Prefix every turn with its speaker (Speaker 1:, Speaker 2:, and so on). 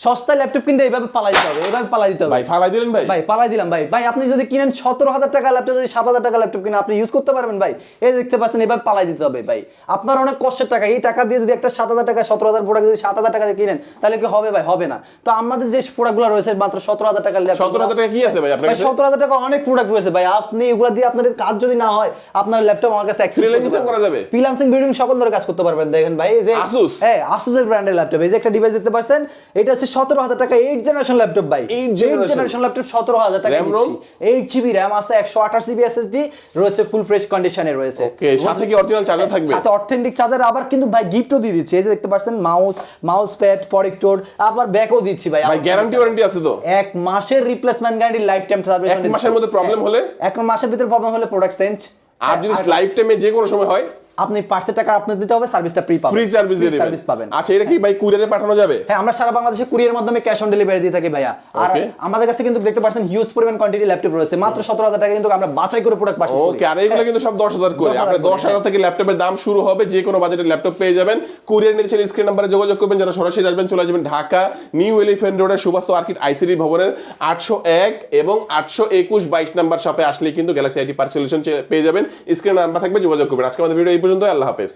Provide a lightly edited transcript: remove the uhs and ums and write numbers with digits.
Speaker 1: সস্তা ল্যাপটপ কিনতে এইভাবে পালাই দিতে হবে, এইভাবে পালাই দিতে হবে।
Speaker 2: ভাই ফালাই দিলেন ভাই?
Speaker 1: ভাই পালাই দিলাম ভাই। ভাই আপনি যদি কিনেন 17,000 টাকা ল্যাপটপ, যদি 7,000 টাকা ল্যাপটপ কিনে আপনি ইউজ করতে পারবেন ভাই, এই দেখতে পাচ্ছেন এইভাবে পালাই দিতে হবে ভাই। আপনার অনেক কষ্টের টাকা, এই টাকা দিয়ে যদি একটা 7,000 টাকা 17,000 প্রোডাক্ট যদি 7,000 টাকা দিয়ে কিনেন তাহলে কি হবে ভাই? হবে না। তো আমাদের যে প্রোডাক্টগুলো রয়েছে মাত্র 17,000 টাকার ল্যাপটপ।
Speaker 2: 17,000 টাকা কি আছে ভাই আপনার কাছে?
Speaker 1: 17,000 টাকা অনেক প্রোডাক্ট রয়েছে ভাই। আপনি এগুলো দিয়ে আপনাদের কাজ যদি না হয়, আপনার ল্যাপটপ আমার কাছে
Speaker 2: ফ্রিল্যান্সিং করা যাবে,
Speaker 1: ফ্রিল্যান্সিং ভিডিও সকল ধরনের কাজ করতে পারবেন। দেখেন ভাই, এই যে
Speaker 2: Asus,
Speaker 1: হ্যাঁ Asus এর ব্র্যান্ডের ল্যাপটপ, এই যে একটা ডিভাইস দেখতে পাচ্ছেন, এটা হচ্ছে 17,000 টাকা 8 জেনারেশন ল্যাপটপ ভাই।
Speaker 2: 8
Speaker 1: জেনারেশন ল্যাপটপ 17,000 টাকা দিচ্ছি। 8 জিবি র‍্যাম আছে, 128 জিবি এসএসডি রয়েছে, ফুল ফ্রেশ কন্ডিশনে রয়েছে।
Speaker 2: ওকে, সাথে কি অরিজিনাল চার্জার থাকবে?
Speaker 1: সাথে অথেন্টিক চার্জার, আবার কিন্তু ভাই গিফটও দিয়ে দিচ্ছি। এই যে দেখতে পাচ্ছেন মাউস প্যাড, প্রটেক্টর, আবার ব্যাকও দিচ্ছি ভাই।
Speaker 2: ভাই গ্যারান্টি ওয়ারেন্টি আছে তো?
Speaker 1: 1 মাসের replacement guarantee, life time service.
Speaker 2: 1 মাসের মধ্যে প্রবলেম হলে?
Speaker 1: 1 মাসের ভিতরে প্রবলেম হলে প্রোডাক্ট চেঞ্জ।
Speaker 2: আর যদি লাইফ টাইমে যে কোনো সময় হয়,
Speaker 1: আপনি পার্সের টাকা আপনার দিতে হবে, সার্ভিসটা ফ্রি পাবেন,
Speaker 2: ফ্রি সার্ভিস দিয়ে দিবেন।
Speaker 1: সার্ভিস পাবেন।
Speaker 2: আচ্ছা, এটা কি ভাই কুরিয়ারে পাঠানো যাবে?
Speaker 1: হ্যাঁ, আমরা সারা বাংলাদেশে কুরিয়ারের মাধ্যমে ক্যাশ অন ডেলিভারি দিয়ে থাকি ভাইয়া। আর আমাদের কাছে কিন্তু দেখতে পাচ্ছেন হিউজ পরিমাণ কোয়ান্টিটি ল্যাপটপ রয়েছে, মাত্র 17,000 টাকা কিন্তু আমরা বাছাই করে প্রোডাক্ট পাচ্ছি।
Speaker 2: ওকে, আর এইগুলো কিন্তু সব 10,000 করে। আপনি 10,000 থেকে ল্যাপটপের দাম শুরু হবে, যে কোনো বাজেটের ল্যাপটপ পেয়ে যাবেন। কুরিয়ার নিতে চাইলে স্ক্রিন নাম্বারে যোগাযোগ করবেন। যারা সরাসরি আসবেন চলে আসবেন ঢাকা নিউ এলিফ্যান্ট রোডের সুবাস্তু আর্কিড আইসিডি ভবনের 801 এবং 821 22 নাম্বার শপে আসলে কিন্তু গ্যালাক্সি আইটি পার্ক সলিউশন পেয়ে যাবেন। স্ক্রিন নাম্বার থাকবে, যোগাযোগ করবেন। আজকে আমাদের ভিডিও এই পর্যন্ত। আল্লাহ হাফেজ।